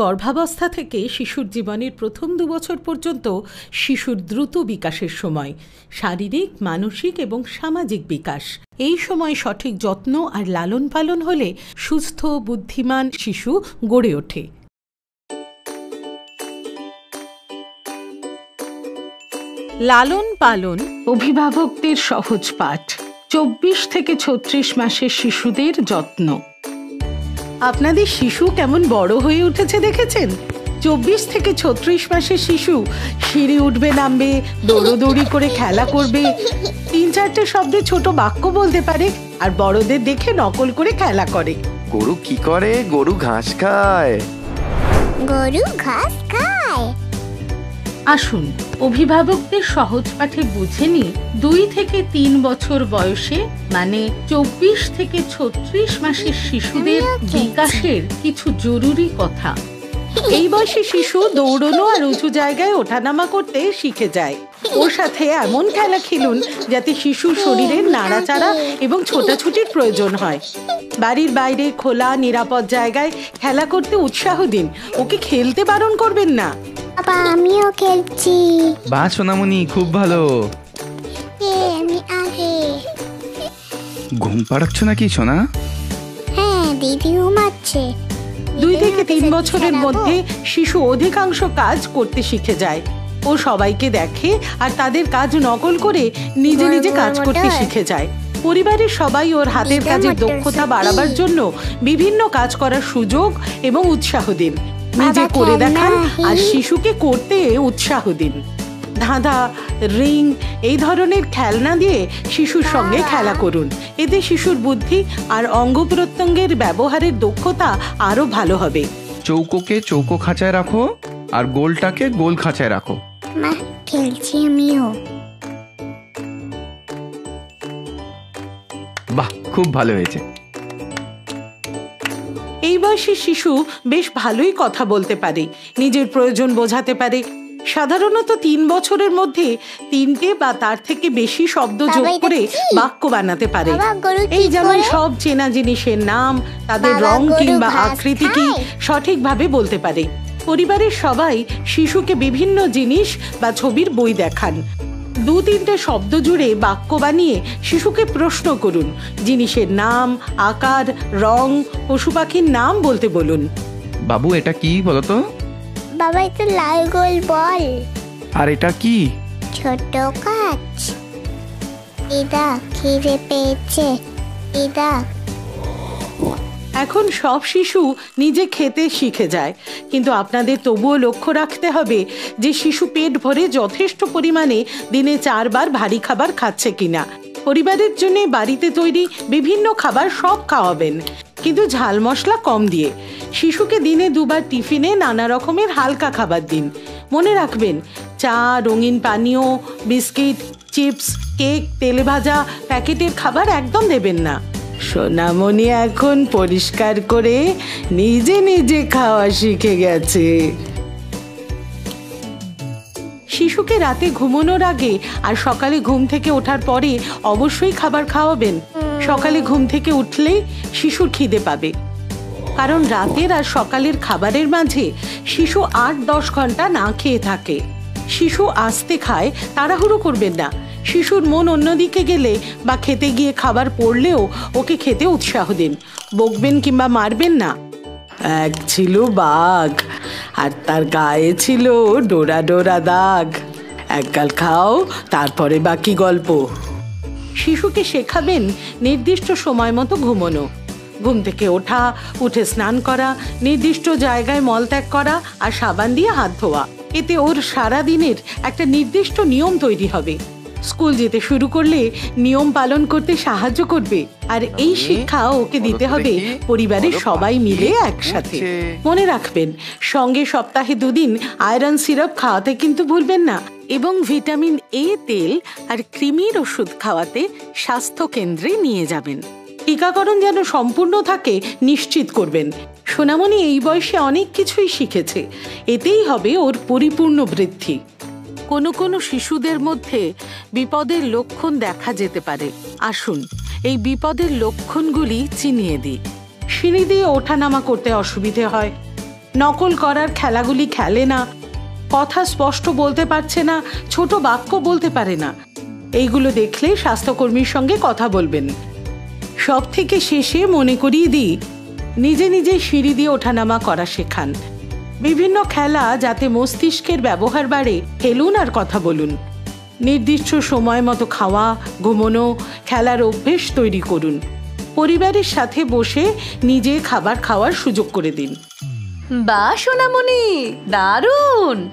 গর্ভাবস্থা থেকে শিশুর জীবনের প্রথম 2 বছর পর্যন্ত শিশুর দ্রুত বিকাশের সময়, শারীরিক, মানসিক এবং সামাজিক বিকাশ। এই সময় সঠিক যত্ন আর লালন পালন হলে সুস্থ, বুদ্ধিমান শিশু গড়ে ওঠে। লালন পালন অভিভাবকদের সহজ পাঠ। 24 থেকে 36 মাসের শিশুদের যত্ন। আপনাদের শিশু কেমন বড় হয়ে উঠেছে দেখেছেন? 24 থেকে 36 মাসের শিশু সিঁড়ি উঠবে, নামবে, দৌড়োদৌড়ি করে খেলা করবে, 3-4টে শব্দে ছোট বাক্য বলতে পারে, আর বড়দের দেখে নকল করে খেলা করে। গরু কি করে? গরু ঘাস খায়। গরু ঘাস খায়। আসুন অভিভাবকদের সহজ পাঠে বুঝে নিই 2 থেকে 3 বছর বয়সে, মানে 24 থেকে 36 মাসের শিশুদের বিকাশের কিছু জরুরি কথা। এই বয়সে শিশু দৌড়ানো আর উঁচু জায়গায় ওঠানামা করতে শিখে যায়। ওর সাথে এমন খেলা খেলুন যাতে শিশুর শরীরের নাড়াচাড়া এবং ছোটাছুটির প্রয়োজন হয়। বাড়ির বাইরে খোলা নিরাপদ জায়গায় খেলা করতে উৎসাহ দিন, ওকে খেলতে বারণ করবেন না। বাবা, আমিও খেলছি। বাহ সোনামণি, খুব ভালো। আমি আগে। ঘুম পাড়াচ্ছ নাকি সোনা? হ্যাঁ, দিদি ঘুমাচ্ছে। 2 থেকে 3 বছরের মধ্যে শিশু অধিকাংশ কাজ করতে শিখে যায়। ও সবাইকে দেখে আর তাদের কাজ নকল করে নিজে নিজে কাজ করতে শিখে যায়। পরিবারের সবাই ওর হাতের কাজের দক্ষতা বাড়াবার জন্য বিভিন্ন কাজ করার সুযোগ এবং উৎসাহ দিন। নিজে করে দেখান আর শিশুকে করতে উৎসাহ দিন। ধাঁধা, রিং এই ধরনের খেলনা দিয়ে শিশুর সঙ্গে খেলা করুন। এতে শিশুর বুদ্ধি আর অঙ্গ প্রত্যঙ্গের ব্যবহারের দক্ষতা আরো ভালো হবে। চৌকোকে চৌকো খাঁচায় রাখো আর গোলটাকে গোল খাঁচায় রাখো। মা, খেলছি আমিও। বাহ, খুব ভালো হয়েছে। এই বয়সের শিশু বেশ ভালোই কথা বলতে পারে, নিজের প্রয়োজন বোঝাতে পারে। সাধারণত 3 বছরের মধ্যে 3টে বা তার থেকে বেশি শব্দ যোগ করে বাক্য বানাতে পারে। এই যেমন সব চেনা জিনিসের নাম, তাদের রং কিংবা আকৃতি কি সঠিকভাবে বলতে পারে। পরিবারের সবাই শিশুকে বিভিন্ন জিনিস বা ছবির বই দেখান। 2-3টে শব্দ জুড়ে বাক্য বানিয়ে শিশুকে প্রশ্ন করুন। জিনিসের নাম, আকার, রং, পশু পাখির নাম বলতে বলুন। বাবু, এটা কি বলতো? বাবা, এটা লাল গোল বল। আর এটা কি? ছোট কাজ। দিদা খিদে পেয়েছে। দিদা। এখন সব শিশু নিজে খেতে শিখে যায়, কিন্তু আপনাদের তবুও লক্ষ্য রাখতে হবে যে শিশু পেট ভরে যথেষ্ট পরিমাণে দিনে 4 বার ভারী খাবার খাচ্ছে কিনা। পরিবারের জন্য বাড়িতে তৈরি বিভিন্ন খাবার সব খাওয়াবেন, কিন্তু ঝাল মশলা কম দিয়ে। শিশুকে দিনে 2 বার টিফিনে নানা রকমের হালকা খাবার দিন। মনে রাখবেন, চা, রঙিন পানীয়, বিস্কিট, চিপস, কেক, তেলে ভাজা প্যাকেটের খাবার একদম দেবেন না। সোনামণি এখন পরিষ্কার করে নিজে নিজে খাওয়া শিখে গেছে। শিশুকে রাতে ঘুমানোর আগে আর সকালে ঘুম থেকে ওঠার পরে অবশ্যই খাবার খাওয়াবেন। সকালে ঘুম থেকে উঠলেই শিশুর খিদে পাবে, কারণ রাতের আর সকালের খাবারের মাঝে শিশু 8-10 ঘন্টা না খেয়ে থাকে। শিশু আস্তে খায়, তাড়াহুড়ো করবেন না। শিশুর মন অন্যদিকে গেলে বা খেতে গিয়ে খাবার পড়লেও ওকে খেতে উৎসাহ দিন। বকবেন কিংবা মারবেন না। এক ছিল বাঘ আর তার গায়ে ছিল ডোরা ডোরা দাগ। একগাল খাও, তারপরে বাকি গল্প। শিশুকে শেখাবেন নির্দিষ্ট সময় মতো ঘুমোনো, ঘুম থেকে ওঠা, উঠে স্নান করা, নির্দিষ্ট জায়গায় মলত্যাগ করা আর সাবান দিয়ে হাত ধোয়া। এতে ওর সারা দিনের একটা নির্দিষ্ট নিয়ম তৈরি হবে। স্কুল যেতে শুরু করলে নিয়ম পালন করতে সাহায্য করবে। আর এই শিক্ষা ওকে দিতে হবে পরিবারের সবাই মিলে একসাথে। মনে রাখবেন, সঙ্গে সপ্তাহে 2 দিন আয়রন সিরাপ খাওয়াতে কিন্তু ভুলবেন না, এবং ভিটামিন এ তেল আর কৃমির ওষুধ খাওয়াতে স্বাস্থ্য কেন্দ্রে নিয়ে যাবেন। টিকাকরণ যেন সম্পূর্ণ থাকে নিশ্চিত করবেন। সোনামণি এই বয়সে অনেক কিছুই শিখেছে, এতেই হবে ওর পরিপূর্ণ বৃদ্ধি। কোনো শিশুদের মধ্যে বিপদের লক্ষণ দেখা যেতে পারে। আসুন এই বিপদের লক্ষণগুলি চিনিয়ে দিই। সিঁড়ি দিয়ে ওঠানামা করতে অসুবিধে হয়, নকল করার খেলাগুলি খেলে না, কথা স্পষ্ট বলতে পারছে না, ছোট বাক্য বলতে পারে না। এইগুলো দেখলে স্বাস্থ্যকর্মীর সঙ্গে কথা বলবেন। সব থেকে শেষে মনে করিয়ে দিই, নিজে নিজে সিঁড়ি দিয়ে ওঠানামা করা শেখান। বিভিন্ন খেলা যাতে মস্তিষ্কের ব্যবহার বাড়ে, খেলুন আর কথা বলুন। নির্দিষ্ট সময় মতো খাওয়া, ঘুমোনো, খেলার অভ্যেস তৈরি করুন। পরিবারের সাথে বসে নিজে খাবার খাওয়ার সুযোগ করে দিন। বাহ সোনামণি, দারুণ।